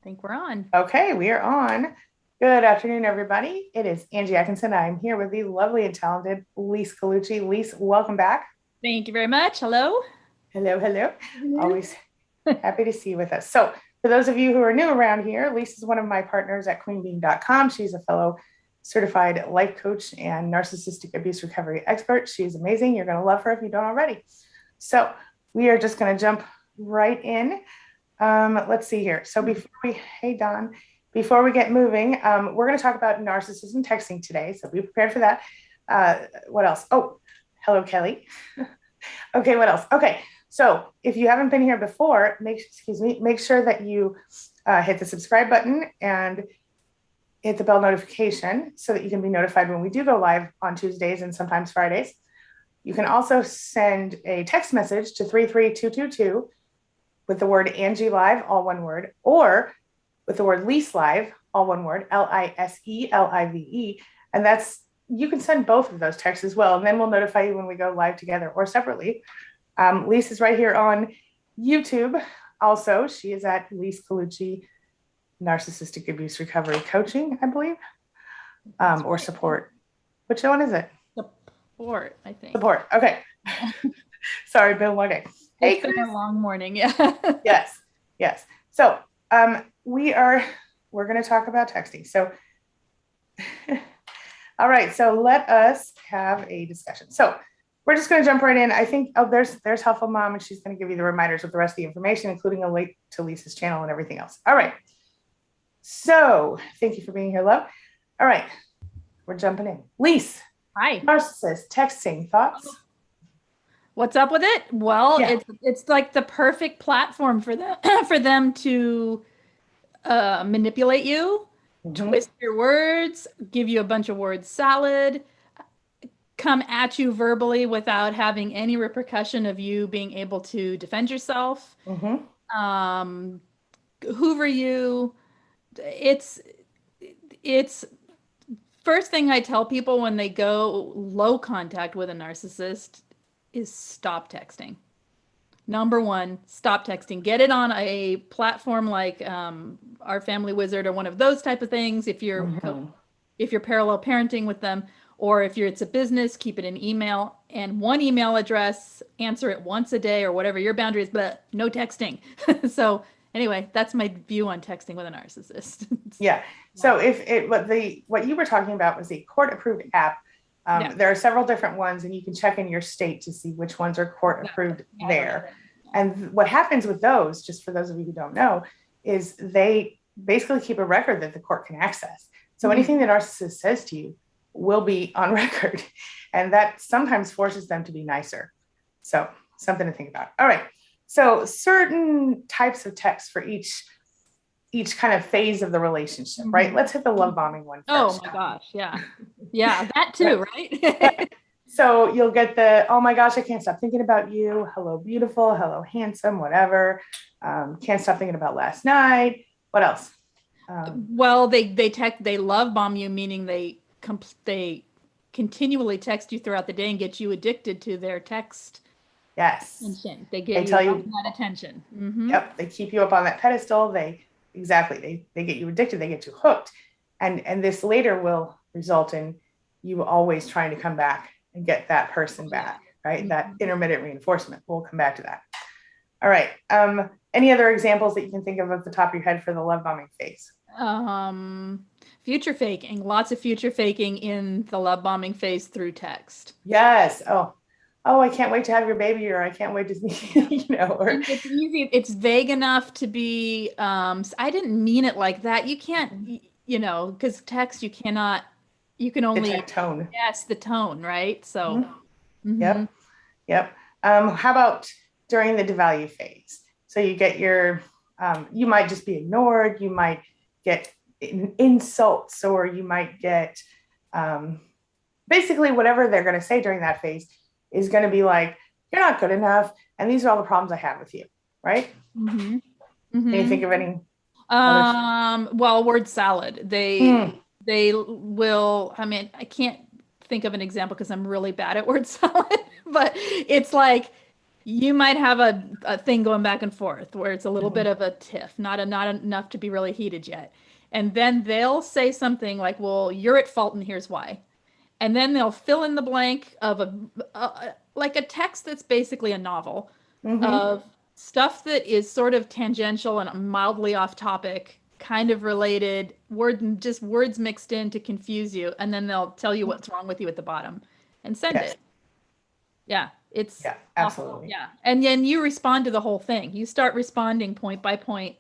Think we're on. Okay, we are on. Good afternoon, everybody. It is Angie Atkinson. I'm here with the lovely and talented Lise Colucci. Lise, welcome back. Thank you very much. Hello. Hello, hello. Hello. Always happy to see you with us. So, for those of you who are new around here, Lise is one of my partners at queenbean.com. She's a fellow certified life coach and narcissistic abuse recovery expert. She's amazing. You're going to love her if you don't already. So, we are just going to jump right in. Let's see here. So hey Don, before we get moving, we're going to talk about narcissists and texting today. So be prepared for that. What else? Oh, hello, Kelly. Okay, what else? Okay, so if you haven't been here before, make sure that you hit the subscribe button and hit the bell notification so that you can be notified when we do go live on Tuesdays and sometimes Fridays. You can also send a text message to 33222 with the word AngieLive, all one word, or with the word Lise Live, all one word, LISELIVE. And you can send both of those texts as well. And then we'll notify you when we go live together or separately. Lise is right here on YouTube. Also, she is at Lise Colucci, Narcissistic Abuse Recovery Coaching, I believe, or support. Which one is it? Support, I think. Support. Okay. Sorry, been a long day. Hey, it's been a long morning. Yeah. Yes. So we're going to talk about texting. So, all right. So let us have a discussion. So we're just going to jump right in. I think there's Helpful Mom, and she's going to give you the reminders with the rest of the information, including a link to Lisa's channel and everything else. All right. So thank you for being here, love. All right, we're jumping in. Lise. Hi. Narcissist texting thoughts. What's up with it? Well, it's like the perfect platform for them for them to manipulate you, twist your words, give you a bunch of word salad, come at you verbally without having any repercussion of you being able to defend yourself, hoover you. It's first thing I tell people when they go low contact with a narcissist is stop texting. Number one, stop texting. Get it on a platform like Our Family Wizard or one of those type of things. If you're parallel parenting with them, or if it's a business, keep it in email and one email address. Answer it once a day or whatever your boundary is, but no texting. So anyway, that's my view on texting with a narcissist. Yeah. So what you were talking about was a court-approved app. There are several different ones, and you can check in your state to see which ones are court-approved there. And what happens with those, just for those of you who don't know, is they basically keep a record that the court can access. So anything the narcissist says to you will be on record, and that sometimes forces them to be nicer. So something to think about. All right. So certain types of text for each kind of phase of the relationship, right? Let's hit the love bombing one first. Oh my gosh. Yeah. Yeah. That too, right? So you'll get oh my gosh, I can't stop thinking about you. Hello, beautiful. Hello, handsome, whatever. Can't stop thinking about last night. What else? Well, they love bomb you, meaning they continually text you throughout the day and get you addicted to their text. Yes. Attention. They get you that attention. Yep. They keep you up on that pedestal. They get you addicted. They get you hooked. And this later will result in you always trying to come back and get that person back, right? That intermittent reinforcement. We'll come back to that. All right. Any other examples that you can think of at the top of your head for the love bombing phase? Future faking. Lots of future faking in the love bombing phase through text. Yes. Oh, I can't wait to have your baby, or I can't wait to see, or it's easy. It's vague enough to be, I didn't mean it like that. You can't, because text, you can only detect tone. Yes, the tone, right? So, Yep. How about during the devalue phase? So you get you might just be ignored. You might get insults, or you might get basically whatever they're going to say during that phase is going to be like, you're not good enough, and these are all the problems I have with you, right? Can you think of any? Well, word salad. They will. I mean, I can't think of an example because I'm really bad at word salad, but it's like You might have a thing going back and forth where it's a little bit of a tiff, not enough to be really heated yet. And then they'll say something like, "Well, you're at fault and here's why." And then they'll fill in the blank of like a text that's basically a novel Mm-hmm. of stuff that is sort of tangential and mildly off topic, kind of related, just words mixed in to confuse you, and then they'll tell you what's wrong with you at the bottom and send Yes. it. Yeah, it's Yeah, awful. absolutely. Yeah. And then you respond to the whole thing. You start responding point by point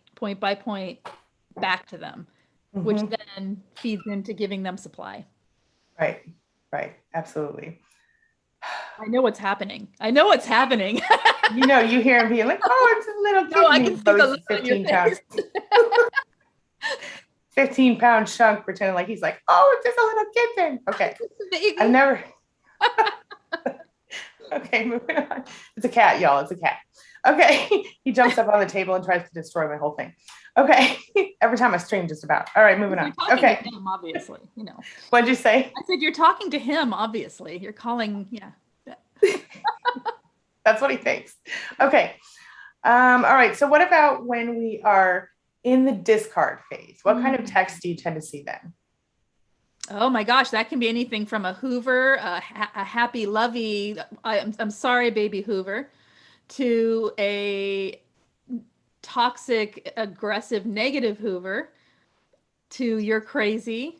back to them, which Mm-hmm. then feeds into giving them supply. Right. Right. Absolutely. I know what's happening. I know what's happening. You hear him being like, "Oh, it's a little No, I kitten." can Even see though the he's look a on your 15-pound, face. 15-pound chunk, pretending like he's like, "Oh, it's just a little kitten." Okay. I've Baby. never. Okay, moving on. It's a cat, y'all. It's a cat. Okay. He jumps up on the table and tries to destroy my whole thing. Okay. Every time I stream, just about. All right, moving You're on. talking to Okay. him, obviously. You know. What'd you say? I said you're talking to him, obviously. You're calling, yeah. That's what he thinks. Okay. All right. So, what about when we are in the discard phase? What kind of text do you tend to see then? Oh my gosh, that can be anything from a Hoover, a happy, lovey, I'm sorry, baby Hoover, to a toxic, aggressive, negative Hoover, to you're crazy,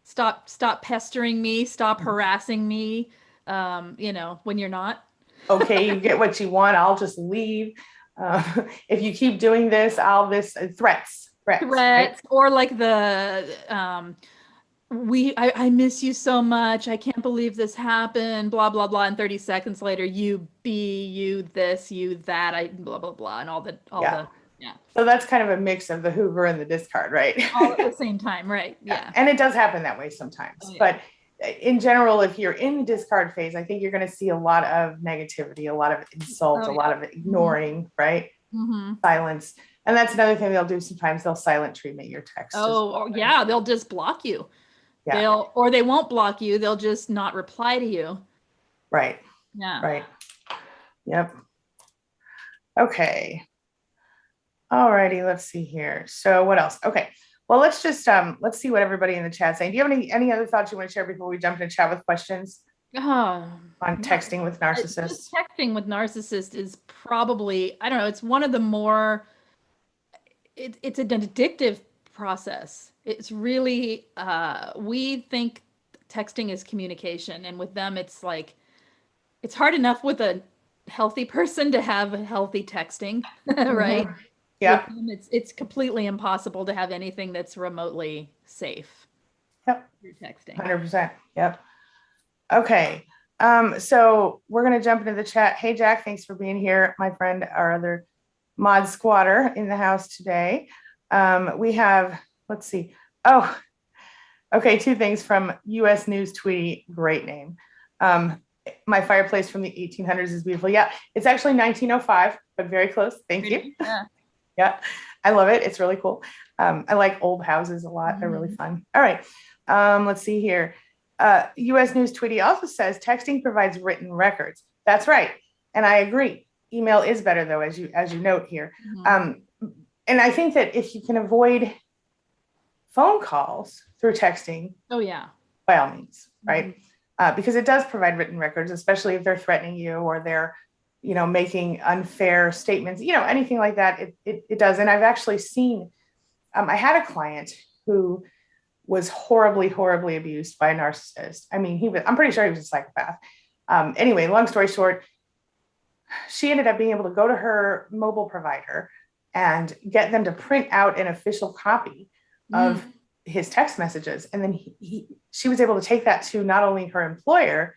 stop pestering me, stop harassing me, when you're not. Okay, you get what you want. I'll just leave. Uh, if you keep doing this, I'll this threats, right? Threats, or like the I miss you so much. I can't believe this happened. Blah blah blah. And 30 seconds later, you this, you that, I blah blah blah, and all Yeah. the yeah, So that's kind of a mix of the Hoover and the discard, right? all at the same time, right? Yeah. Yeah. And it does happen that way Oh sometimes. yeah. But in general, if you're in the discard phase, I think you're going to see a lot of negativity, a lot of insult, Oh a yeah. lot of ignoring, right? Mm-hmm. Silence. And that's another thing they'll do sometimes. They'll silent treatment your text as Oh, well. or, yeah, they'll just block you. Yeah. They won't block you. They'll just not reply to you. Right. Yeah. Right. Yep. Okay. All righty, let's see here. So what else? Okay. Well, let's see what everybody in the chat saying. Do you have any other thoughts you want to share before we jump into chat with questions Oh, on no, texting with just narcissists? texting with narcissist is probably, I don't know, it's one of the more, it's an addictive process. It's really, we think texting is communication, and with them, it's like, it's hard enough with a healthy person to have a healthy texting, right? Mm-hmm. With Yep. them, it's completely impossible to have anything that's remotely safe Yep. through texting. 100%. Yep. Okay. So we're gonna jump into the chat. Hey Jack, thanks for being here, my friend, our other mod squatter in the house today. We have, let's see. Oh, okay, two things from US News Tweety, great name. My fireplace from the 1800s is beautiful. Yeah, it's actually 1905, but very close. Thank you. Yeah. Yeah, I love it. It's really cool. I like old houses a lot. They're really fun. All right, let's see here. US News Tweety also says texting provides written records. That's right, and I agree. Email is better though, as you note here. Mhm. And I think that if you can avoid phone calls through texting, Oh yeah. by all means, right? Mhm. Because it does provide written records, especially if they're threatening you or they're, making unfair statements, anything like that. It does. And I've actually seen, I had a client who was horribly, horribly abused by a narcissist. I mean, I'm pretty sure he was a psychopath. Anyway, long story short, she ended up being able to go to her mobile provider and get them to print out an official copy of his text messages. And then she was able to take that to not only her employer,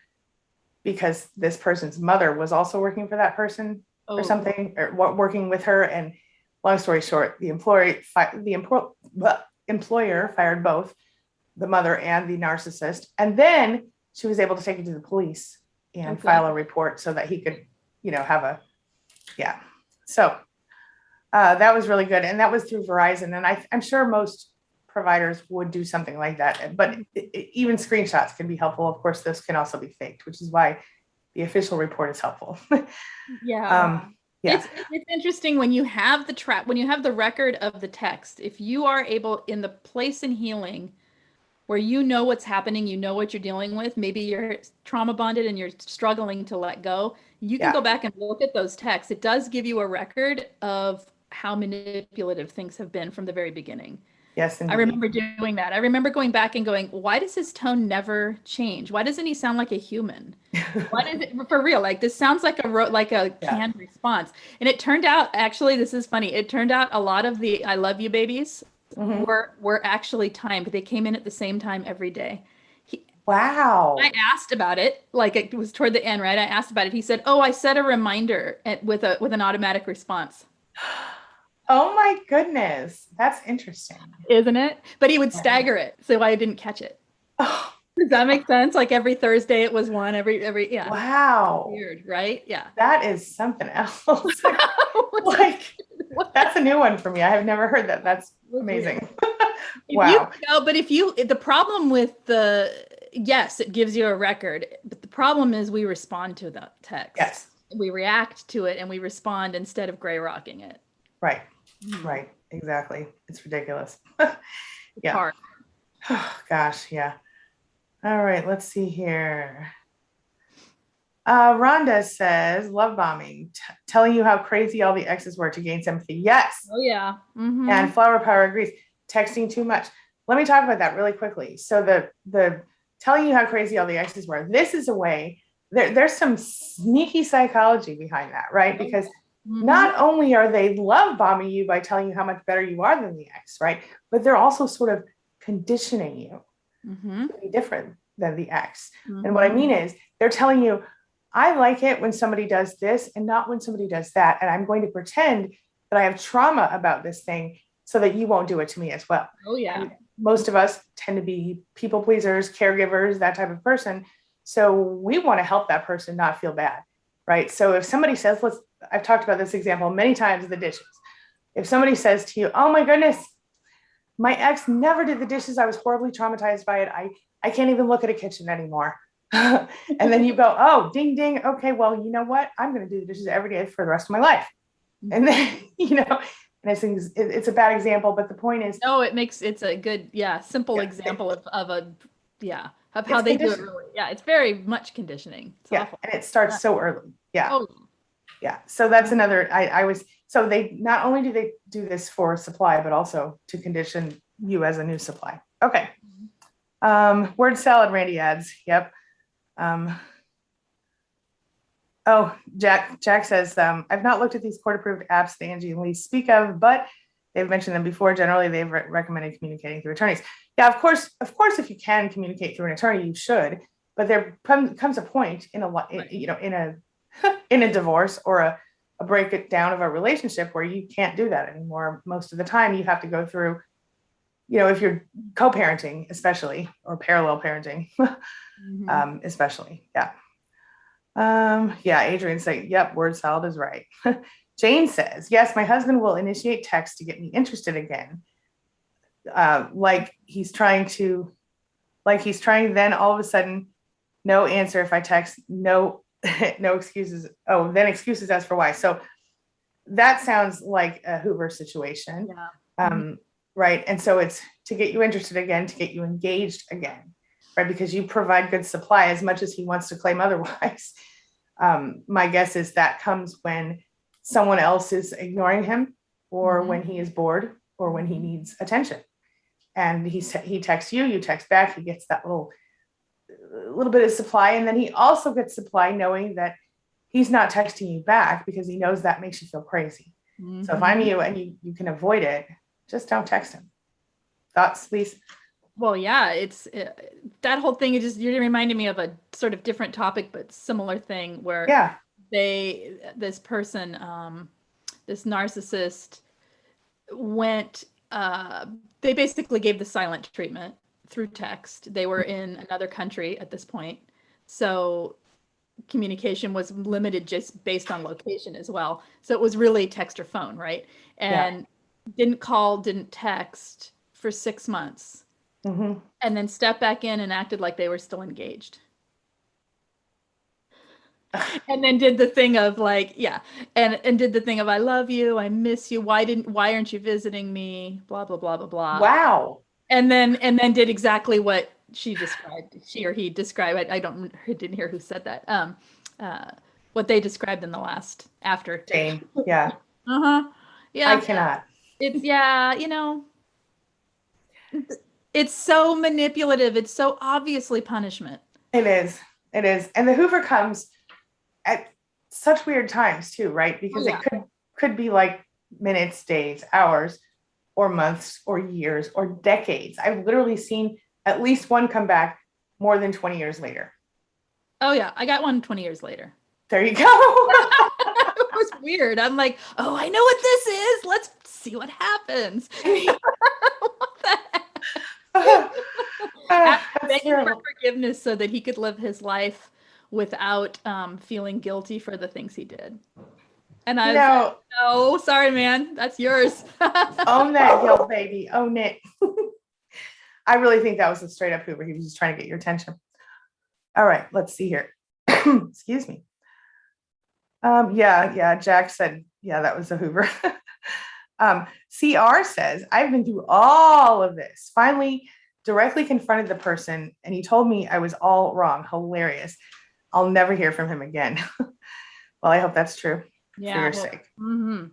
because this person's mother was also working for that person or Oh, something, or working with her. And long story short, the employer fired both the mother and the narcissist. And then she was able to take it to the police and okay. file a report so that he could, have yeah. So that was really good. And that was through Verizon. And I'm sure most providers would do something like that. But even screenshots can be helpful. Of course, this can also be faked, which is why the official report is helpful. Yeah. Yeah. It's interesting when you have when you have the record of the text, if you are able in the place in healing where you know what's happening, you know what you're dealing with, maybe you're trauma bonded and you're struggling to let go, you can Yeah. go back and look at those texts. It does give you a record of how manipulative things have been from the very beginning. Yes, I indeed. remember doing that. I remember going back and going, why does his tone never change? Why doesn't he sound like a human? Why does it, for real? Like this sounds like like a Yeah. canned response. And it turned out, actually, this is funny. It turned out a lot of the I love you babies Mhm. were actually timed. They came in at the same time every day. Wow. I asked about it, like it was toward the end, right? I asked about it. He said, "Oh, I set a reminder with an automatic response." Oh my goodness. That's interesting. Isn't it? But he would Yeah. stagger it, so I didn't catch it. Oh, Does that make sense? Like every Thursday it was one, yeah. wow. Weird, right? Yeah. That is something else. Like, that's a new one for me. I have never heard that. That's amazing. Wow. But the problem with yes, it gives you a record, but the problem is we respond to the text. Yes. We react to it and we respond instead of gray rocking it. Right. Right. Exactly. It's ridiculous. It's hard. Oh, gosh. Yeah. All right. Let's see here. Rhonda says, love bombing, telling you how crazy all the exes were to gain sympathy. Yes. Oh, yeah. Mm-hmm. And Flower Power agrees. Texting too much. Let me talk about that really quickly. So the telling you how crazy all the exes were, this is a way, there's some sneaky psychology behind that, right? Because not only are they love bombing you by telling you how much better you are than the ex, right? But they're also sort of conditioning you to be different than the ex. And what I mean is they're telling you, I like it when somebody does this and not when somebody does that. And I'm going to pretend that I have trauma about this thing so that you won't do it to me as well. Oh, yeah. And most of us tend to be people pleasers, caregivers, that type of person. So we want to help that person not feel bad, right? So if somebody says, I've talked about this example many times, the dishes. If somebody says to you, oh my goodness, my ex never did the dishes. I was horribly traumatized by it. I can't even look at a kitchen anymore. And then you go, oh, ding, ding. Okay, well, you know what? I'm going to do the dishes every day for the rest of my life. And then, and it's a bad example, but the point is. No, it's a good, simple example of how they do it really. Yeah, it's very much conditioning. It's awful. And it starts so early. Yeah. Oh. Yeah. So that's another, so they, not only do they do this for supply, but also to condition you as a new supply. Okay. Word salad, Randy adds. Yep. Jack says, I've not looked at these court-approved apps the Angie and Lee speak of, but they've mentioned them before. Generally, they've recommended communicating through attorneys. Yeah, of course, if you can communicate through an attorney, you should. But there comes a point in a divorce or a breakdown of a relationship where you can't do that anymore. Most of the time, you have to go through, if you're co-parenting, especially, or parallel parenting, especially. Yeah. Adrian saying, yep, word salad is right. Jane says, yes, my husband will initiate text to get me interested again. Like he's trying, then all of a sudden, no answer if I text, no excuses. Oh, then excuses as for why. So that sounds like a Hoover situation. Yeah. Right. And so it's to get you interested again, to get you engaged again, right? Because you provide good supply as much as he wants to claim otherwise. My guess is that comes when someone else is ignoring him, or when he is bored, or when he needs attention. And he texts you, you text back, he gets that little bit of supply. And then he also gets supply knowing that he's not texting you back because he knows that makes you feel crazy. So if I'm you and you can avoid it, just don't text him. Thoughts, please? Well, yeah, that whole thing you're reminding me of a sort of different topic, but similar thing where this person, this narcissist went, they basically gave the silent treatment through text. They were in another country at this point. So communication was limited just based on location as well. So it was really text or phone, right? And didn't call, didn't text for 6 months. And then stepped back in and acted like they were still engaged. And then did the thing of like, yeah, and did the thing of I love you, I miss you, why aren't you visiting me? Blah blah blah blah blah. Wow. And then did exactly what she described, she or he described. I didn't hear who said that. Uh, what they described in the last after. Jane. Yeah. Uh-huh. I Yeah. cannot. It's yeah, it's so manipulative. It's so obviously punishment. It is. It is. And the Hoover comes at such weird times too, right? Because Yeah. it could be like minutes, days, hours, or months, or years, or decades. I've literally seen at least one come back more than 20 years later. Oh yeah, I got one 20 years later. There you go. It was weird. I'm like, oh, I know what this is. Let's see what happens. What the heck? Begging for forgiveness so that he could live his life without feeling guilty for the things he did. And I was like, no, sorry, man, that's yours. Own that guilt, baby. Own it. I really think that was a straight up Hoover. He was just trying to get your attention. All right, let's see here. Excuse me. Yeah. Jack said, yeah, that was a Hoover. CR says, I've been through all of this. Finally, directly confronted the person, and he told me I was all wrong. Hilarious. I'll never hear from him again. Well, I hope that's true for your sake. Mm-hmm.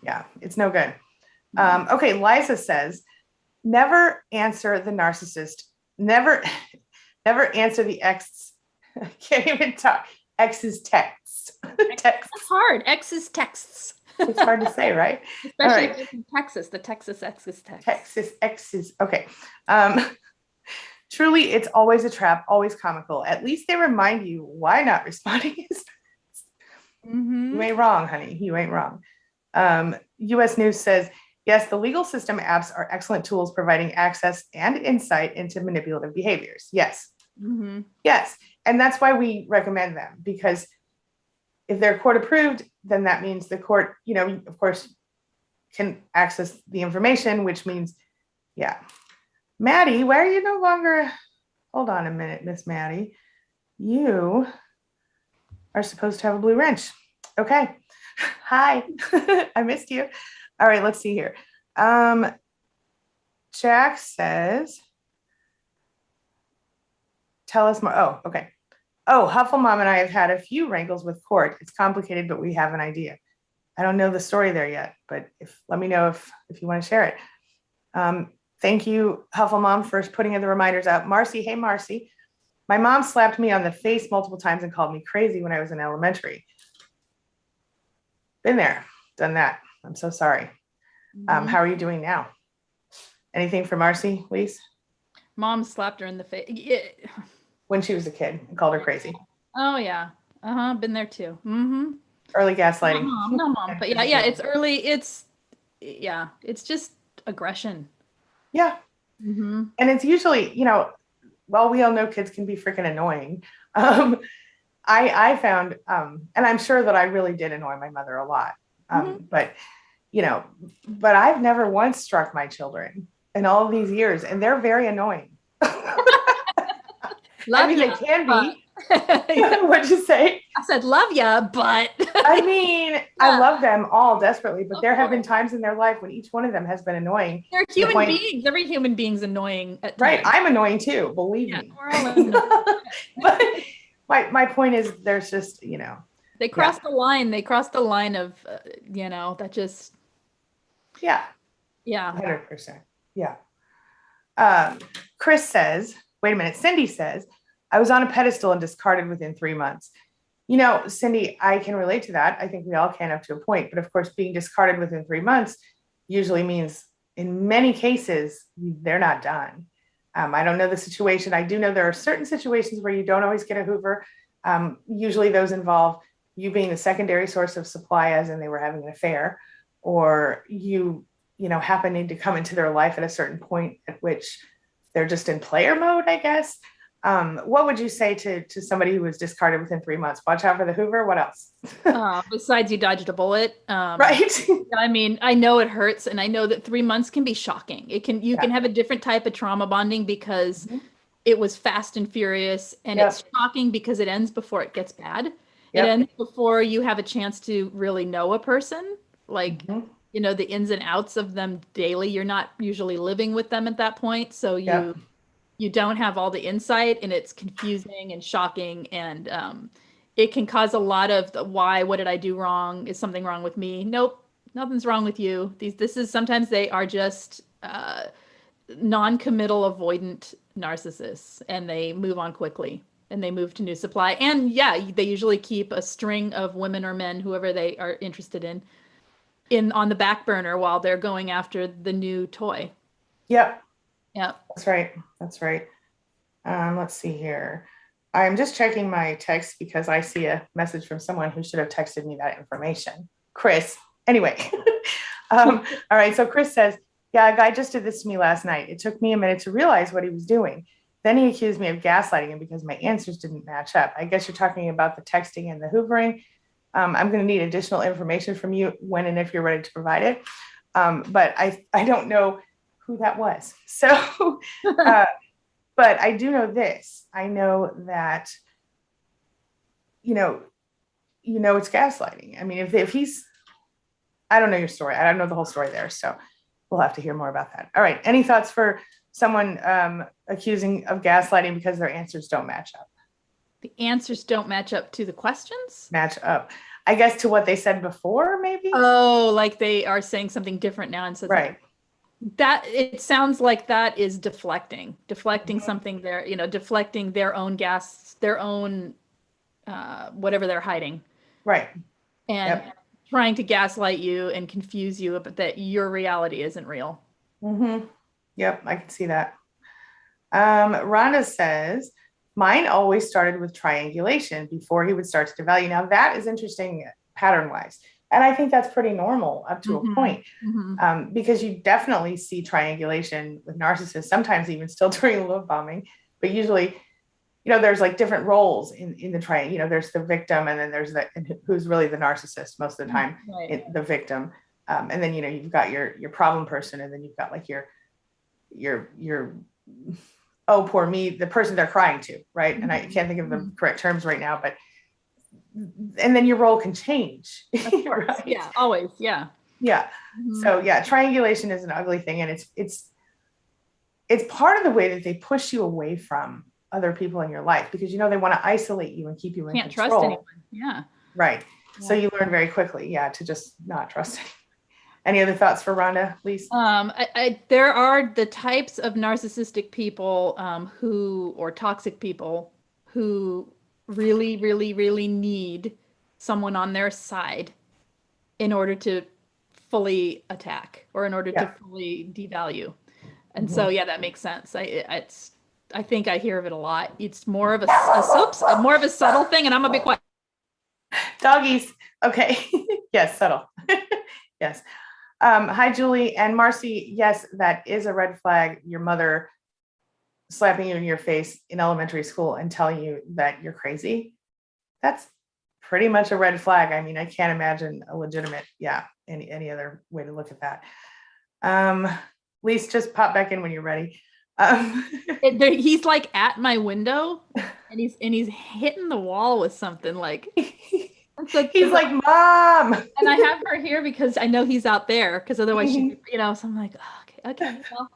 Yeah, it's no good. Okay, Liza says, never answer the narcissist. Never answer the ex. I can't even talk. Ex's texts. Text. That's hard. Ex's texts. It's hard to say, right? Especially if it's in Texas, the Texas ex's text. Texas exes. Okay. Truly, it's always a trap, always comical. At least they remind you why not responding is. Mm-hmm. You ain't wrong, honey. You ain't wrong. US News says, yes, the legal system apps are excellent tools providing access and insight into manipulative behaviors. Yes. Mm-hmm. Yes. And that's why we recommend them, because if they're court approved, then that means the court, of course, can access the information, which means, yeah. Maddie, why are you no longer, hold on a minute, Miss Maddie. You are supposed to have a blue wrench. Okay. Hi, I missed you. All right, let's see here. Jack says, tell us more. Oh, okay. Oh, Huffle Mom and I have had a few wrangles with court. It's complicated, but we have an idea. I don't know the story there yet, but let me know if you want to share it. Thank you, Huffle Mom, for putting in the reminders out. Marcy, hey, Marcy. My mom slapped me on the face multiple times and called me crazy when I was in elementary. Been there, done that. I'm so sorry. Mm-hmm. How are you doing now? Anything for Marcy, Lise? Mom slapped her in the face. Yeah. When she was a kid and called her crazy. Oh, yeah. Uh-huh. Been there too. Mm-hmm. Early gaslighting. No, mom. But yeah, it's early. It's just aggression. Yeah. Mm-hmm. And it's usually, well, we all know kids can be freaking annoying. I found, and I'm sure that I really did annoy my mother a lot. But I've never once struck my children in all of these years, and they're very annoying. They can be. What'd you say? I said, love ya, but. I mean, yeah. I love them all desperately, but there have been times in their life when each one of them has been annoying. They're human beings. Every human being's annoying at times. Right. I'm annoying too, believe me. We're all annoying. But my point is there's just, They crossed the line. They crossed the line of, that just. Yeah. Yeah. 100%. Yeah. Chris says, wait a minute. Cindy says, I was on a pedestal and discarded within 3 months. Cindy, I can relate to that. I think we all can up to a point. But of course, being discarded within 3 months usually means in many cases, they're not done. I don't know the situation. I do know there are certain situations where you don't always get a Hoover. Usually those involve you being the secondary source of supply, as in they were having an affair, or you happening to come into their life at a certain point at which they're just in player mode, I guess. What would you say to somebody who was discarded within 3 months? Watch out for the Hoover. What else? Besides you dodged a bullet. Right. I mean, I know it hurts, and I know that 3 months can be shocking. You can have a different type of trauma bonding because it was fast and furious, and it's shocking because it ends before it gets bad. It ends before you have a chance to really know a person, like, the ins and outs of them daily. You're not usually living with them at that point, so you don't have all the insight, and it's confusing and shocking, and it can cause a lot of why, what did I do wrong? Is something wrong with me? Nope, nothing's wrong with you. This is sometimes they are just non-committal avoidant narcissists, and they move on quickly and they move to new supply. And yeah, they usually keep a string of women or men, whoever they are interested in on the back burner while they're going after the new toy. Yep. Yep. That's right. That's right. Let's see here. I'm just checking my text because I see a message from someone who should have texted me that information. Chris. Anyway. All right. So Chris says, yeah, a guy just did this to me last night. It took me a minute to realize what he was doing. Then he accused me of gaslighting him because my answers didn't match up. I guess you're talking about the texting and the hoovering. I'm going to need additional information from you when and if you're ready to provide it. But I don't know who that was. So, but I do know this. I know that, it's gaslighting. I mean, if he's, I don't know your story. I don't know the whole story there. So we'll have to hear more about that. All right. Any thoughts for someone accusing of gaslighting because their answers don't match up? The answers don't match up to the questions? Match up. I guess to what they said before, maybe? Oh, like they are saying something different now. And so right. That it sounds like that is deflecting something there, deflecting their own their own whatever they're hiding. Right. And trying to gaslight you and confuse you, but that your reality isn't real. Yep, I can see that. Rhonda says, mine always started with triangulation before he would start to devalue. Now that is interesting pattern-wise. And I think that's pretty normal up to a point, because you definitely see triangulation with narcissists, sometimes even still during love bombing, but usually, there's like different roles in the triangle. There's the victim, and then there's who's really the narcissist most of the time, the victim. And then, you've got your problem person, and then you've got like your oh, poor me, the person they're crying to, right? And I can't think of the correct terms right now, but and then your role can change. Right? Yeah, always. Yeah. So triangulation is an ugly thing, and it's part of the way that they push you away from other people in your life, because they want to isolate you and keep you in control. Can't trust anyone. Right. So you learn very quickly to just not trust anyone. Any other thoughts for Rhonda, please? There are the types of narcissistic people or toxic people who really, really, really need someone on their side in order to fully attack or in order to fully devalue. And so, that makes sense. I think I hear of it a lot. It's more of more of a subtle thing, and I'm a bit quiet. Doggies. Okay. Yes, subtle. Yes. Hi, Julie and Marcy. Yes, that is a red flag. Your mother slapping you in your face in elementary school and telling you that you're crazy. That's pretty much a red flag. I mean, I can't imagine a legitimate, any other way to look at that. Lise, just pop back in when you're ready. He's like at my window, and he's hitting the wall with something like. He's like, Mom. And I have her here because I know he's out there, because otherwise she, so I'm like, oh, okay. Well.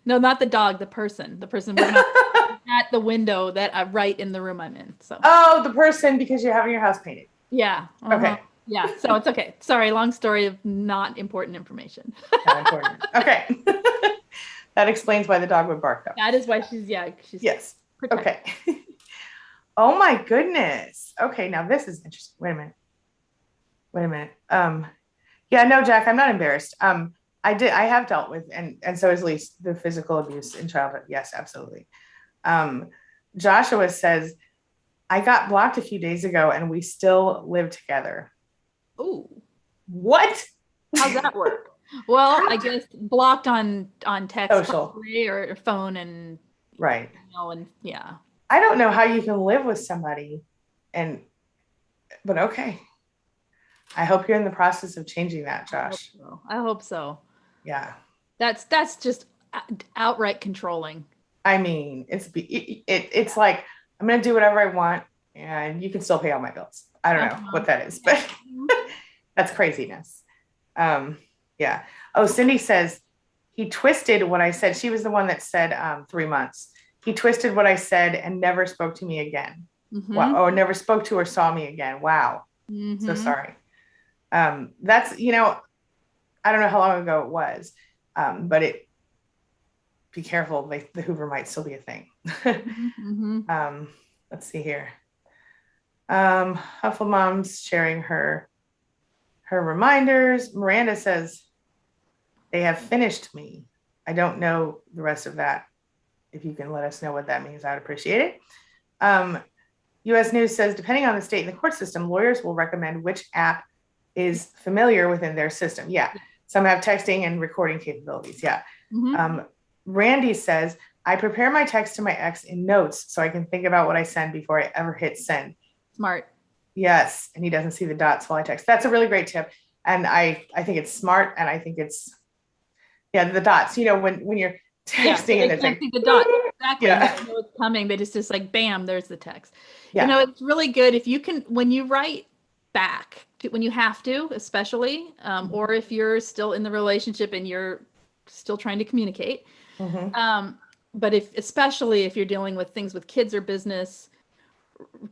No, not the dog, the person at the window that right in the room I'm in. So. Oh, the person, because you're having your house painted. Yeah. Okay. Yeah. So it's okay. Sorry. Long story of not important information. Not important. Okay. That explains why the dog would bark, though. That is why she's yes. Protected. Okay. Oh my goodness. Okay. Now this is interesting. Wait a minute. No, Jack, I'm not embarrassed. I have dealt with, and so is Lise, the physical abuse in childhood. Yes, absolutely. Joshua says, I got blocked a few days ago and we still live together. Ooh. What? How's that work? Well, I guess blocked on text or phone and right. And I don't know how you can live with somebody but okay. I hope you're in the process of changing that, Josh. I hope so. Yeah. That's just outright controlling. I mean, it's like, I'm going to do whatever I want, and you can still pay all my bills. I don't know what that is, but that's craziness. Yeah. Oh, Cindy says he twisted what I said. She was the one that said 3 months. He twisted what I said and never spoke to me again. Wow. Or never spoke to or saw me again. Wow. So sorry. That's, I don't know how long ago it was, but be careful. The Hoover might still be a thing. Let's see here. Huffle Mom's sharing her reminders. Miranda says, they have finished me. I don't know the rest of that. If you can let us know what that means, I'd appreciate it. US News says, depending on the state and the court system, lawyers will recommend which app is familiar within their system. Yeah. Some have texting and recording capabilities. Yeah. Randy says, I prepare my text to my ex in notes so I can think about what I send before I ever hit send. Smart. Yes. And he doesn't see the dots while I text. That's a really great tip. And I think it's smart. And I think it's, the dots, when you're texting and they can't see the dots. Exactly. Yeah. They know it's coming. They just like, bam, there's the text. Yeah. It's really good if you can, when you write back, when you have to, especially, or if you're still in the relationship and you're still trying to communicate. But especially if you're dealing with things with kids or business,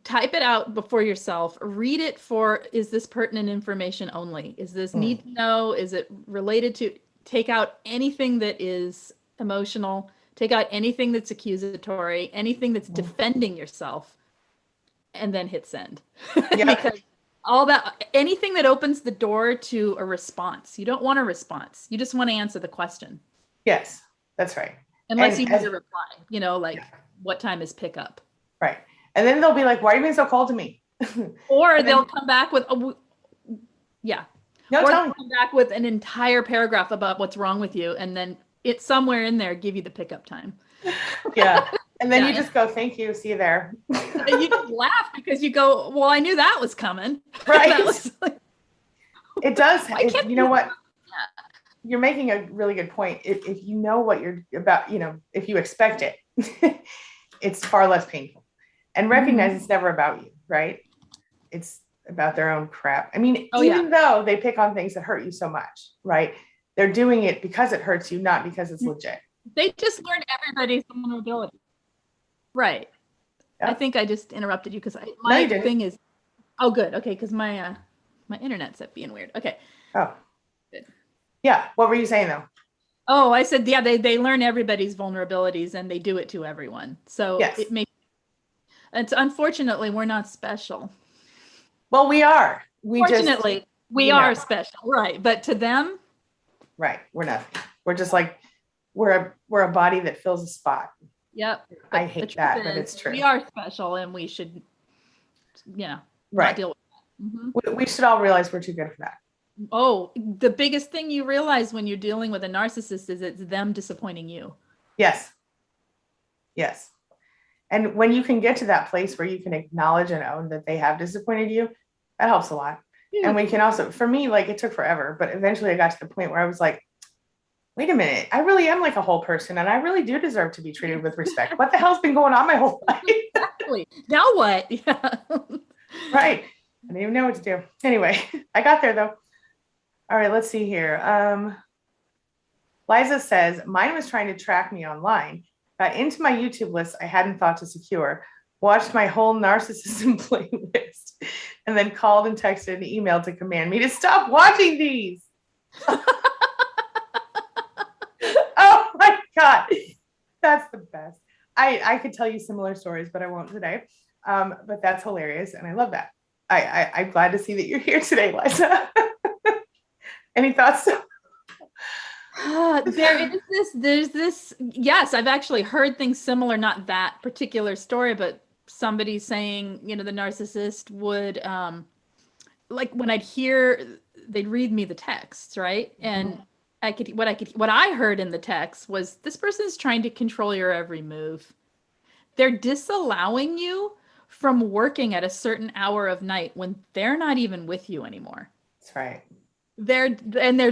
type it out before yourself. Read it for, is this pertinent information only? Is this need to know? Is it related to? Take out anything that is emotional. Take out anything that's accusatory, anything that's defending yourself, and then hit send. Because all that, anything that opens the door to a response. You don't want a response. You just want to answer the question. Yes, that's right. Unless you need a reply, what time is pickup? Right. And then they'll be like, why are you being so cold to me? Or they'll come back with, or they'll come back with an entire paragraph about what's wrong with you. And then it's somewhere in there, give you the pickup time. Yeah. And then you just go, thank you. See you there. And you just laugh because you go, well, I knew that was coming. Right. It does. You know what? You're making a really good point. If you know what you're about, if you expect it, it's far less painful. And recognize it's never about you, right? It's about their own crap. I mean, even though they pick on things that hurt you so much, right? They're doing it because it hurts you, not because it's legit. They just learn everybody's vulnerability. Right. Yep. I think I just interrupted you because my thing is, oh, good. Okay. Because my internet's being weird. Okay. Oh, good. Yeah. What were you saying though? Oh, I said, they learn everybody's vulnerabilities and they do it to everyone. So it makes, it's unfortunately, we're not special. Well, we are. Fortunately, we are special. Right. But to them. Right. We're nothing. We're just like, we're a body that fills a spot. Yep. I hate that, but it's true. We are special and we should, not deal with that. We should all realize we're too good for that. Oh, the biggest thing you realize when you're dealing with a narcissist is it's them disappointing you. Yes. Yes. And when you can get to that place where you can acknowledge and own that they have disappointed you, that helps a lot. Yeah. And we can also, for me, like it took forever, but eventually I got to the point where I was like, wait a minute, I really am like a whole person and I really do deserve to be treated with respect. What the hell's been going on my whole life? Exactly. Now what? Yeah. Right. I didn't even know what to do. Anyway, I got there though. All right, let's see here. Liza says, mine was trying to track me online. Got into my YouTube list I hadn't thought to secure, watched my whole narcissism playlist, and then called and texted and emailed to command me to stop watching these. Oh my God. That's the best. I could tell you similar stories, but I won't today. But that's hilarious. And I love that. I'm glad to see that you're here today, Liza. Any thoughts? There's this. Yes, I've actually heard things similar, not that particular story, but somebody saying, the narcissist would, like when they'd read me the texts, right? And what I heard in the text was, this person's trying to control your every move. They're disallowing you from working at a certain hour of night when they're not even with you anymore. That's right. They're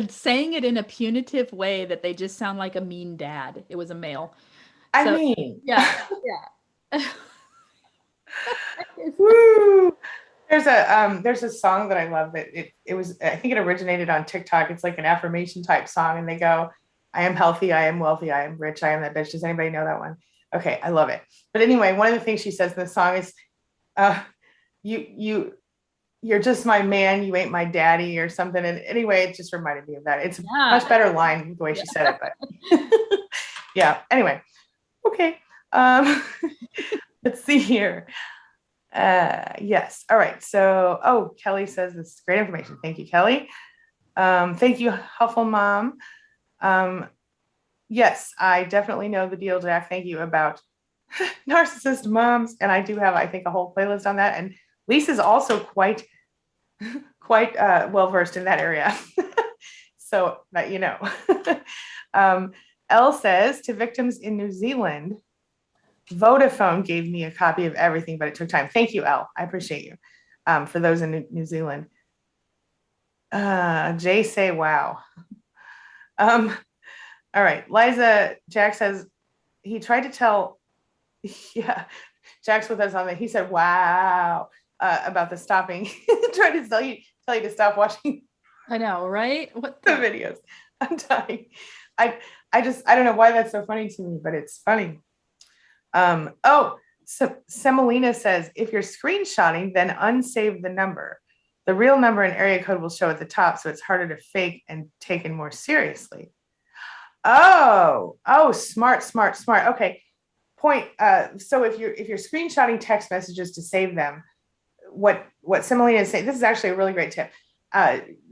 saying it in a punitive way that they just sound like a mean dad. It was a male. Yeah. Woo! There's a song that I love that it was, I think it originated on TikTok. It's like an affirmation type song, and they go, I am healthy, I am wealthy, I am rich, I am that bitch. Does anybody know that one? Okay, I love it. But anyway, one of the things she says in the song is, uh, you're just my man, you ain't my daddy, or something. And anyway, it just reminded me of that. It's a much better line the way she said it, but yeah. Anyway, okay. Let's see here. Yes. All right. So, oh, Kelly says this is great information. Thank you, Kelly. Thank you, Huffle Mom. Yes, I definitely know the deal, Jack. Thank you about narcissist moms. And I do have, I think, a whole playlist on that. And Lisa's also quite well versed in that area. So that you know. Elle says, to victims in New Zealand, Vodafone gave me a copy of everything, but it took time. Thank you, Elle. I appreciate you. For those in New Zealand. Jay say, wow. All right. Liza, Jack says, he tried to tell, yeah, Jack's with us on that. He said, wow, about the stopping. Trying to tell you to stop watching. I know, right? What the videos. I'm dying. I don't know why that's so funny to me, but it's funny. So Semolina says, if you're screenshotting, then unsave the number. The real number and area code will show at the top, so it's harder to fake and taken more seriously. Oh, smart. Okay. Point. So if you're screenshotting text messages to save them, what Semolina is saying, this is actually a really great tip.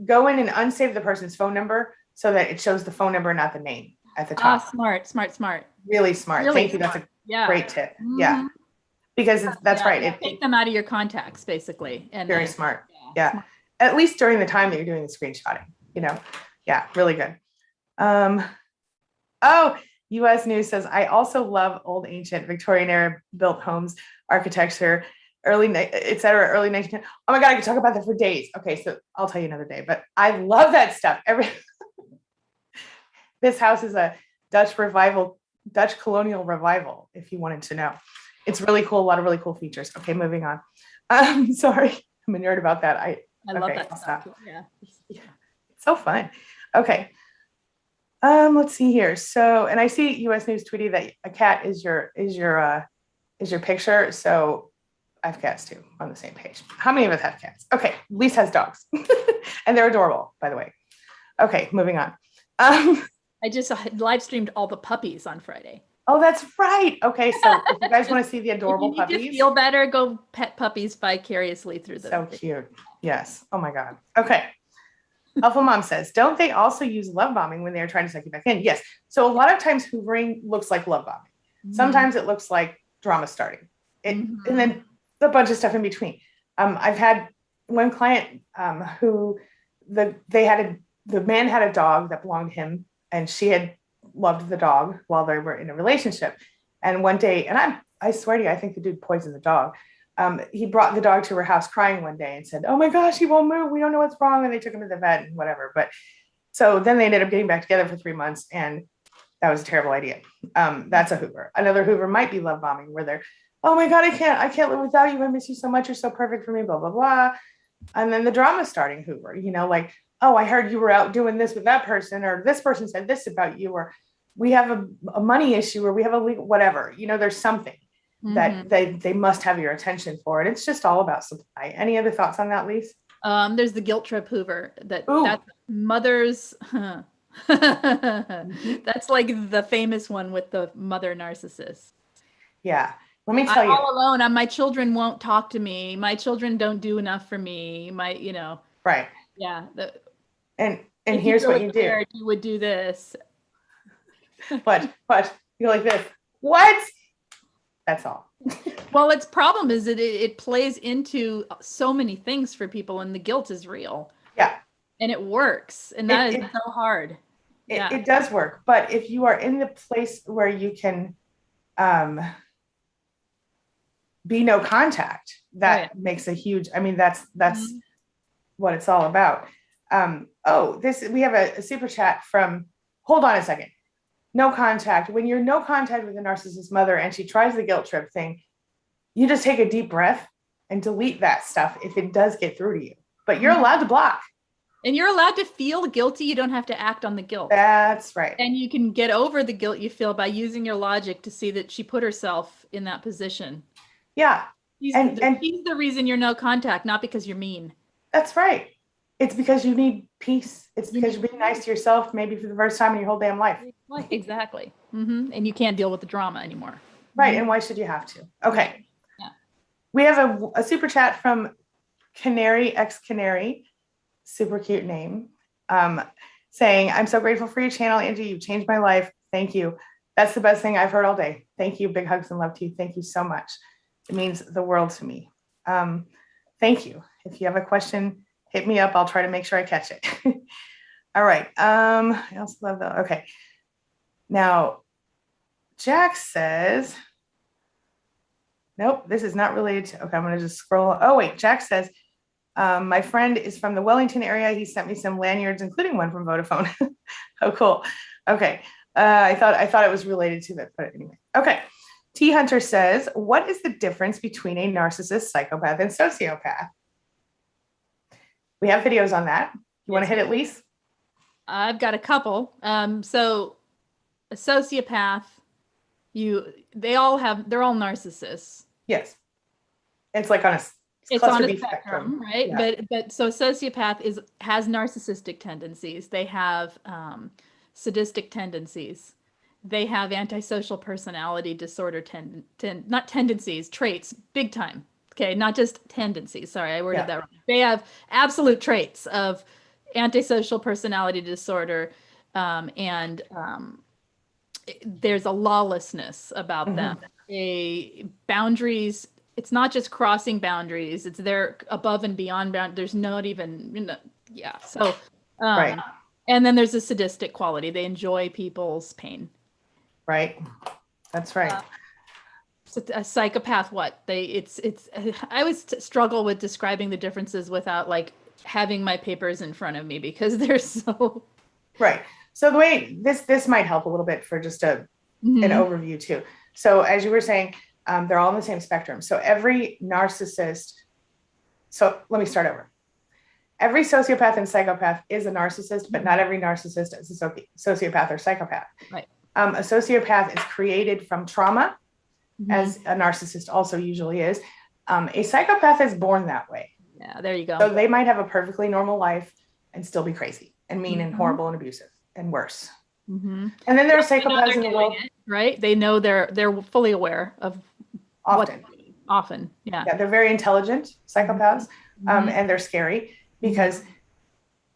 Go in and unsave the person's phone number so that it shows the phone number, not the name at the top. Smart. Really smart. Really Thank you. smart. That's a great tip. Mm-hmm. Yeah. Because that's right. Take them out of your contacts, basically. And very smart. Yeah. Smart. At least during the time that you're doing the screenshotting, Yeah, really good. US News says, I also love old ancient Victorian era built homes, architecture, early 19th. Oh my God, I could talk about that for days. Okay, so I'll tell you another day, but I love that stuff. This house is a Dutch colonial revival, if you wanted to know. It's really cool, a lot of really cool features. Okay, moving on. Sorry, I'm a nerd about that. I love that stuff. Yeah. It's so fun. Okay. Let's see here. So, and I see US News tweeting that a cat is your picture. So I have cats too on the same page. How many of us have cats? Okay, Lise has dogs. And they're adorable, by the way. Okay, moving on. I just live streamed all the puppies on Friday. Oh, that's right. Okay, so if you guys want to see the adorable puppies, to feel better, go pet puppies vicariously through them. So cute. Yes. Oh my God. Okay. Alpha Mom says, don't they also use love bombing when they're trying to suck you back in? Yes. So a lot of times hoovering looks like love bombing. Mm-hmm. Sometimes it looks like drama starting. And then a bunch of stuff in between. I've had one client who the man had a dog that belonged to him, and she had loved the dog while they were in a relationship. And one day, and I swear to you, I think the dude poisoned the dog. He brought the dog to her house crying one day and said, oh my gosh, he won't move. We don't know what's wrong. And they took him to the vet and whatever. But so then they ended up getting back together for 3 months, and that was a terrible idea. That's a Hoover. Another Hoover might be love bombing, where they're, oh my God, I can't live without you. I miss you so much. You're so perfect for me, blah, blah, blah. And then the drama starting Hoover, like, oh, I heard you were out doing this with that person, or this person said this about you, or we have a money issue, or we have a legal, whatever, there's something that they must have your attention for. And it's just all about supply. Any other thoughts on that, Lise? There's the guilt trip Hoover that's mother's. That's like the famous one with the mother narcissist. Yeah. Let me tell you. I'm all alone. My children won't talk to me. My children don't do enough for me. Right. Yeah. And here's what you do. You would do this. But you're like this. What? That's all. Well, its problem is that it plays into so many things for people, and the guilt is real. Yeah. And it works. And that is so hard. It does work. But if you are in the place where you can be no contact, that makes a huge, that's what it's all about. We have a super chat from, hold on a second. No contact. When you're no contact with a narcissist mother and she tries the guilt trip thing, you just take a deep breath and delete that stuff if it does get through to you. But you're allowed to block. And you're allowed to feel guilty. You don't have to act on the guilt. That's right. And you can get over the guilt you feel by using your logic to see that she put herself in that position. Yeah. She's the reason you're no contact, not because you're mean. That's right. It's because you need peace. It's because you're being nice to yourself, maybe for the first time in your whole damn life. Exactly. And you can't deal with the drama anymore. Right. And why should you have to? Okay. Yeah. We have a super chat from Canary X Canary, super cute name, saying, I'm so grateful for your channel, Angie. You've changed my life. Thank you. That's the best thing I've heard all day. Thank you. Big hugs and love to you. Thank you so much. It means the world to me. Thank you. If you have a question, hit me up. I'll try to make sure I catch it. All right. I also love that. Okay. Now, Jack says, nope, this is not related to, okay, I'm going to just scroll. Oh, wait. Jack says, my friend is from the Wellington area. He sent me some lanyards, including one from Vodafone. Oh, cool. Okay. I thought it was related to that, but anyway. Okay. T Hunter says, what is the difference between a narcissist, psychopath, and sociopath? We have videos on that. You want to hit it, Lise? I've got a couple. So a sociopath, they're all narcissists. Yes. It's like on a spectrum, right? Yeah. But so a sociopath has narcissistic tendencies. They have sadistic tendencies. They have antisocial personality disorder not tendencies, traits, big time. Okay, not just tendencies. Sorry, I worded that wrong. They have absolute traits of antisocial personality disorder, and there's a lawlessness about them. Boundaries. It's not just crossing boundaries. It's they're above and beyond bound. There's not even, So, right. And then there's a sadistic quality. They enjoy people's pain. Right. That's right. A psychopath, what I always struggle with describing the differences without like having my papers in front of me because they're so right. So the way this might help a little bit for just an overview too. So as you were saying, they're all on the same spectrum. So every narcissist. So let me start over. Every sociopath and psychopath is a narcissist, but not every narcissist is a sociopath or psychopath. Right. A sociopath is created from trauma, as a narcissist also usually is. A psychopath is born that way. Yeah, there you go. So they might have a perfectly normal life and still be crazy and mean and horrible and abusive and worse. And then there are psychopaths in the world, right? They know they're fully aware of often. Yeah, they're very intelligent psychopaths, and they're scary because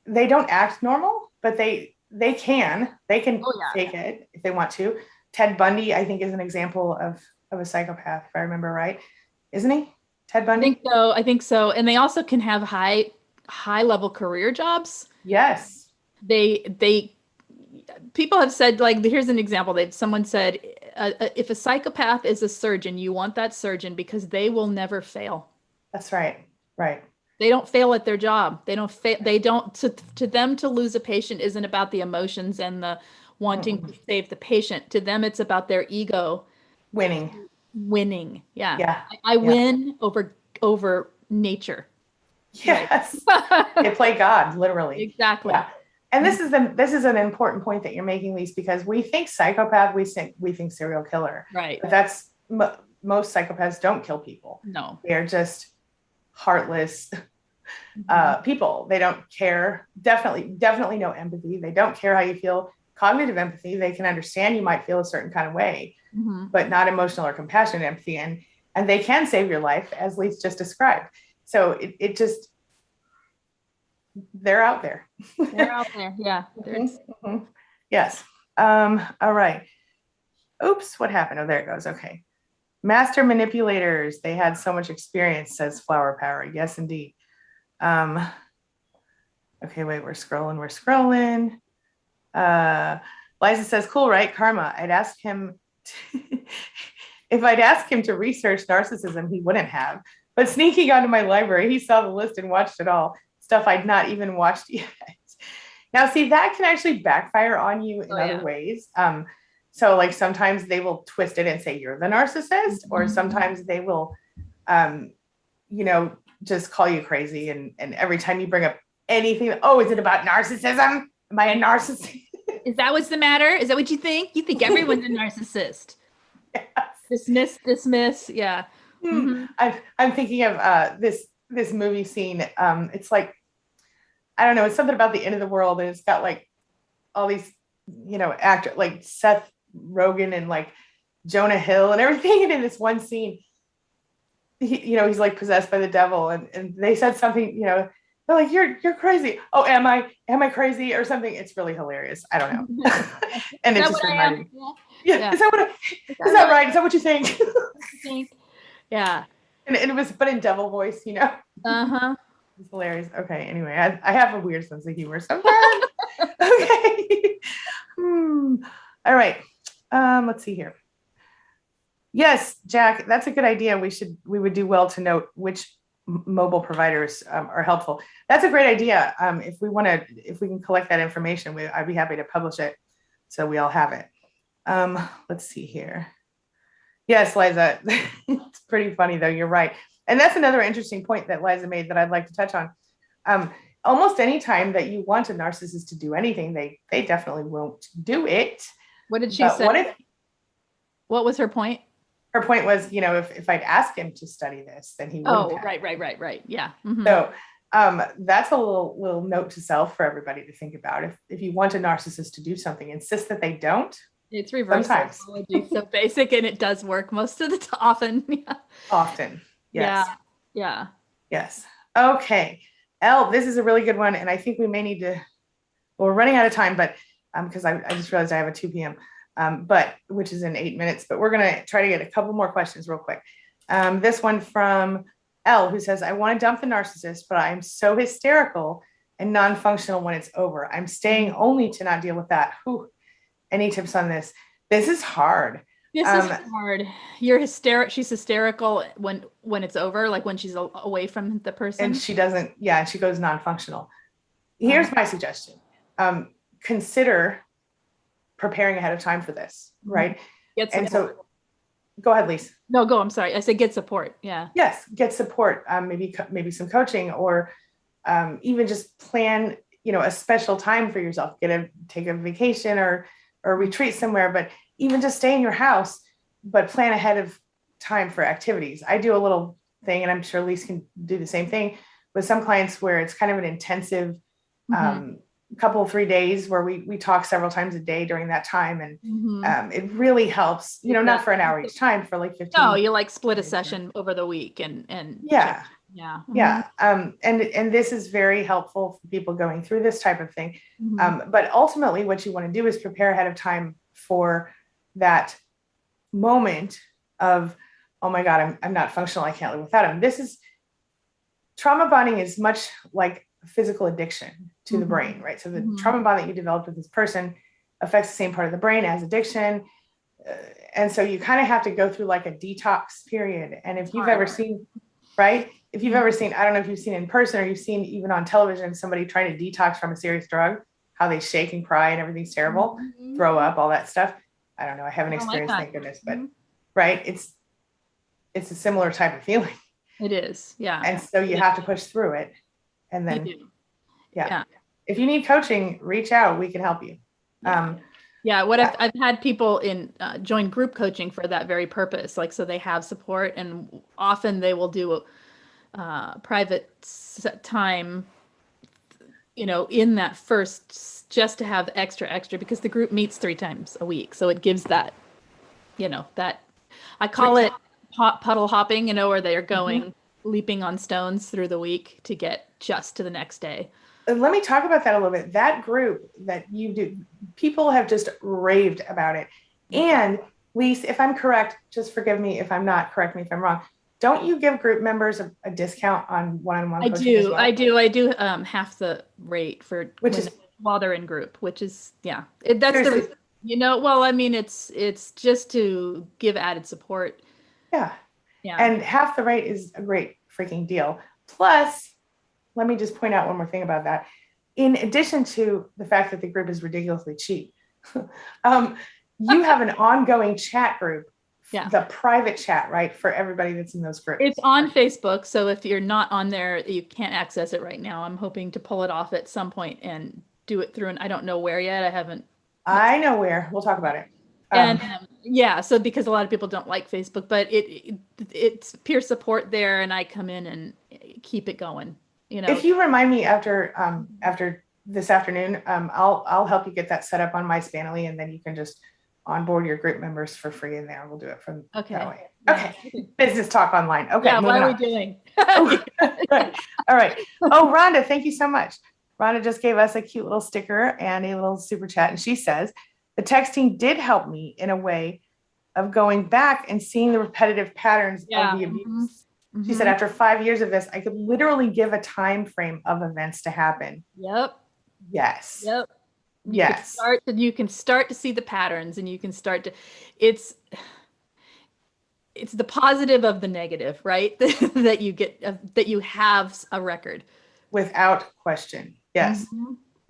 they don't act normal, but they can fake it if they want to. Ted Bundy, I think, is an example of a psychopath, if I remember right. Isn't he? Ted Bundy? I think so. And they also can have high level career jobs. Yes. People have said, like, here's an example. Someone said, if a psychopath is a surgeon, you want that surgeon because they will never fail. That's right. Right. They don't fail at their job. They don't fail. They don't, to them, to lose a patient isn't about the emotions and the wanting to save the patient. To them, it's about their ego. Winning. Yeah. Yeah. I win over nature. Yes. They play God, literally. Exactly. Yeah. And this is an important point that you're making, Lise, because we think psychopath, we think serial killer. Right. But that's most psychopaths don't kill people. No. They're just heartless people. They don't care. Definitely no empathy. They don't care how you feel. Cognitive empathy, they can understand you might feel a certain kind of way, but not emotional or compassionate empathy. And they can save your life, as Lise just described. So it just, they're out there. They're out there. Yeah. Yes. All right. Oops. What happened? Oh, there it goes. Okay. Master manipulators. They had so much experience, says Flower Power. Yes, indeed. Okay. Wait, we're scrolling. Liza says, cool, right? Karma. I'd ask him if I'd ask him to research narcissism, he wouldn't have. But sneaking onto my library, he saw the list and watched it all. Stuff I'd not even watched yet. Now, see, that can actually backfire on you in other ways. So like sometimes they will twist it and say you're the narcissist, or sometimes they will just call you crazy. And every time you bring up anything, oh, is it about narcissism? Am I a narcissist? Is that what's the matter? Is that what you think? You think everyone's a narcissist? Yes. Dismiss. Yeah. Mm-hmm. I'm thinking of this movie scene. It's like, I don't know, it's something about the end of the world, and it's got like all these, actors like Seth Rogen and like Jonah Hill and everything. And in this one scene, he's like possessed by the devil, and they said something, they're like, you're crazy. Oh, am I crazy or something? It's really hilarious. I don't know. And it's just reminding me. Yeah. Is that right? Is that what you think? Yeah. And it was, but in devil voice, Uh-huh. It's hilarious. Okay. Anyway, I have a weird sense of humor sometimes. Okay. All right. Let's see here. Yes, Jack, that's a good idea. We would do well to note which mobile providers are helpful. That's a great idea. If we can collect that information, I'd be happy to publish it so we all have it. Let's see here. Yes, Liza, it's pretty funny though. You're right. And that's another interesting point that Liza made that I'd like to touch on. Almost any time that you want a narcissist to do anything, they definitely won't do it. What did she say? What was her point? Her point was, if I'd ask him to study this, then he wouldn't. Oh, right. Yeah. Mm-hmm. So that's a little note to self for everybody to think about. If you want a narcissist to do something, insist that they don't. It's reverse psychology. So basic, and it does work most of the often. Yeah. Often. Yes. Yeah. Yes. Okay. Elle, this is a really good one. And I think we may need to, we're running out of time, but because I just realized I have a 2 p.m. But which is in 8 minutes, but we're going to try to get a couple more questions real quick. This one from Elle, who says, I want to dump the narcissist, but I'm so hysterical and non-functional when it's over. I'm staying only to not deal with that. Whew. Any tips on this? This is hard. This is hard. She's hysterical when it's over, like when she's away from the person. And she doesn't, she goes non-functional. Here's my suggestion. Consider preparing ahead of time for this, right? And so go ahead, Lise. No, go. I'm sorry. I said get support. Yeah. Yes, get support. Maybe some coaching, or even just plan, a special time for yourself. Take a vacation or retreat somewhere, but even just stay in your house, but plan ahead of time for activities. I do a little thing, and I'm sure Lise can do the same thing with some clients, where it's kind of an intensive couple 3 days where we talk several times a day during that time. And it really helps, not for an hour each time, for like 15. No, you like split a session over the week and yeah. And this is very helpful for people going through this type of thing. But ultimately what you want to do is prepare ahead of time for that moment of, oh my God, I'm not functional. I can't live without him. Trauma bonding is much like physical addiction to the brain, right? So the trauma bond that you developed with this person affects the same part of the brain as addiction. And so you kind of have to go through like a detox period. And if you've ever seen, right? If you've ever seen, I don't know if you've seen in person or you've seen even on television, somebody trying to detox from a serious drug, how they shake and cry and everything's terrible, throw up, all that stuff. I don't know. I haven't experienced, thank goodness, but right. It's a similar type of feeling. It is. Yeah. And so you have to push through it. And then, if you need coaching, reach out. We can help you. I've had people join group coaching for that very purpose. Like, so they have support, and often they will do a private time, in that first, just to have extra, because the group meets 3 times a week. So it gives that, that I call it puddle hopping, where they are going leaping on stones through the week to get just to the next day. Let me talk about that a little bit. That group that you do, people have just raved about it. And Lise, if I'm correct, just forgive me if I'm not, correct me if I'm wrong. Don't you give group members a discount on one-on-one coaching as well? I do half the rate for while they're in group, which is, that's seriously. It's just to give added support. Yeah. And half the rate is a great freaking deal. Plus, let me just point out one more thing about that. In addition to the fact that the group is ridiculously cheap, you have an ongoing chat group Yeah. the private chat, right? For everybody that's in those groups. It's on Facebook. So if you're not on there, you can't access it right now. I'm hoping to pull it off at some point and do it through, and I don't know where yet. I haven't. I know where. We'll talk about it. And yeah, so because a lot of people don't like Facebook, but it's peer support there, and I come in and keep it going. You know, if you remind me after this afternoon, I'll help you get that set up on my Spanily, and then you can just onboard your group members for free in there. We'll do it from that way. Okay. Yeah. Business talk online. Okay. Yeah, what are we doing? Oh, good. All right. Oh, Rhonda, thank you so much. Rhonda just gave us a cute little sticker and a little super chat. And she says, the texting did help me in a way of going back and seeing the repetitive patterns of the abuse. She said, after 5 years of this, I could literally give a time frame of events to happen. Yep. Yes. Yep. Yes. You can start to see the patterns, and you can start to, it's the positive of the negative, right? that you get, that you have a record. Without question. Yes.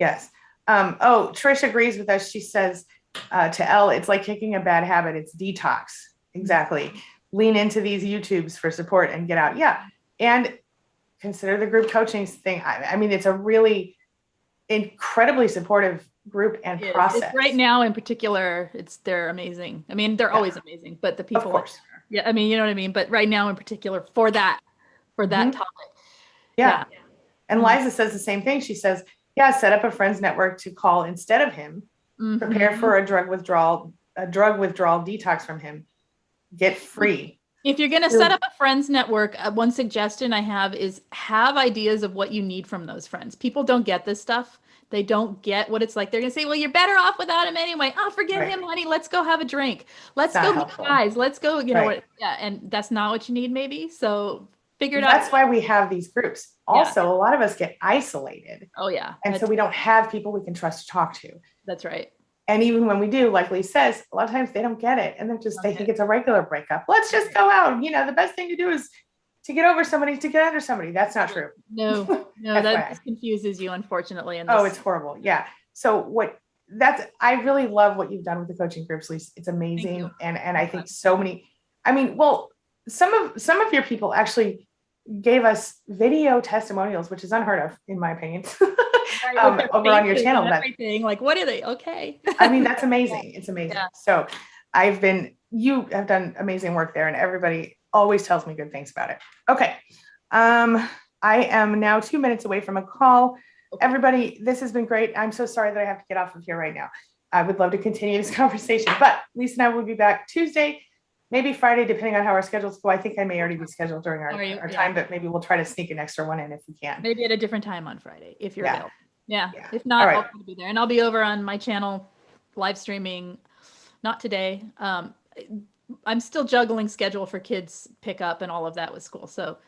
Yes. Oh, Trish agrees with us. She says to Elle, it's like kicking a bad habit. It's detox. Exactly. Lean into these YouTubes for support and get out. Yeah. And consider the group coaching thing. I mean, it's a really incredibly supportive group and process. It's right now in particular, they're amazing. I mean, they're always amazing, but the people, of course. Yeah. I mean, you know what I mean? But right now in particular for that topic. Yeah. And Liza says the same thing. She says, yeah, set up a friends network to call instead of him, prepare for a drug withdrawal detox from him, get free. If you're going to set up a friends network, one suggestion I have is have ideas of what you need from those friends. People don't get this stuff. They don't get what it's like. They're going to say, well, you're better off without him anyway. Oh, forget him, honey. Let's go have a drink. Let's go meet guys. Let's go, you know what? Yeah. And that's not what you need maybe. So figure it out. That's why we have these groups. Also, a lot of us get isolated. Oh yeah. And so we don't have people we can trust to talk to. That's right. And even when we do, like Lee says, a lot of times they don't get it. And they think it's a regular breakup. Let's just go out. You know, the best thing to do is to get over somebody, to get under somebody. That's not true. No, that just confuses you, unfortunately. Oh, it's horrible. Yeah. So I really love what you've done with the coaching groups, Lisa. It's amazing. And I think so many, I mean, well, some of your people actually gave us video testimonials, which is unheard of, in my opinion, over on your channel. Everything, like, what are they? Okay. I mean, that's amazing. It's amazing. Yeah. So you have done amazing work there, and everybody always tells me good things about it. Okay. I am now 2 minutes away from a call. Okay. Everybody, this has been great. I'm so sorry that I have to get off of here right now. I would love to continue this conversation, but Lisa and I will be back Tuesday, maybe Friday, depending on how our schedules go. I think I may already be scheduled during our time, but maybe we'll try to sneak an extra one in if we can. Maybe at a different time on Friday, if you're available. Yeah. If not, I'll be there. And I'll be over on my channel live streaming. Not today. I'm still juggling schedule for kids pick up and all of that with school. So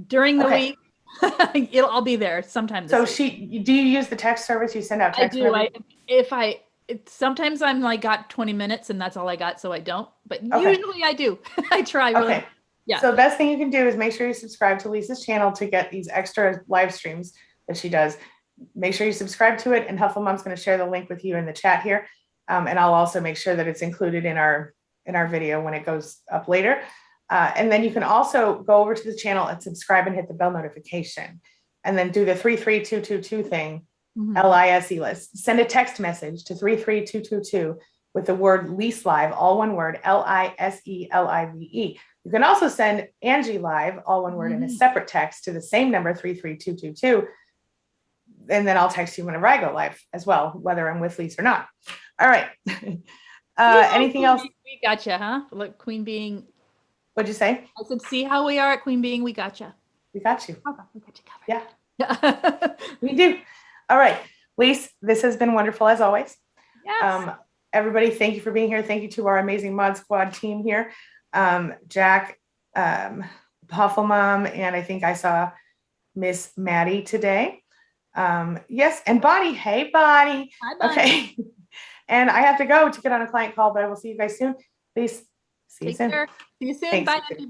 during the week, I'll be there sometime this week. Do you use the text service? You send out text? I do. Sometimes I'm like got 20 minutes and that's all I got, so I don't. But usually I do. I try really. Okay. Yeah. So the best thing you can do is make sure you subscribe to Lisa's channel to get these extra live streams that she does. Make sure you subscribe to it, and Helpful Mom's going to share the link with you in the chat here. And I'll also make sure that it's included in our video when it goes up later. And then you can also go over to the channel and subscribe and hit the bell notification, and then do the 33222 thing. LISE list. Send a text message to 33222 with the word LISE-LIVE, all one word, LISELIVE. You can also send AngieLive, all one word, in a separate text to the same number, 33222. And then I'll text you whenever I go live as well, whether I'm with Lisa or not. All right. Anything else? We gotcha, huh? Look, Queen Being. What'd you say? I said, see how we are at Queen Being. We gotcha. We got you. Okay, we got you covered. Yeah. We do. All right, Lisa, this has been wonderful as always. Yes. Everybody, thank you for being here. Thank you to our amazing Mod Squad team here. Jack, Hufflemom, and I think I saw Miss Maddie today. Yes, and Bonnie. Hey, Bonnie. Hi, Bonnie. Okay. And I have to go to get on a client call, but I will see you guys soon. Please see you soon. See you soon. Thanks. Bye.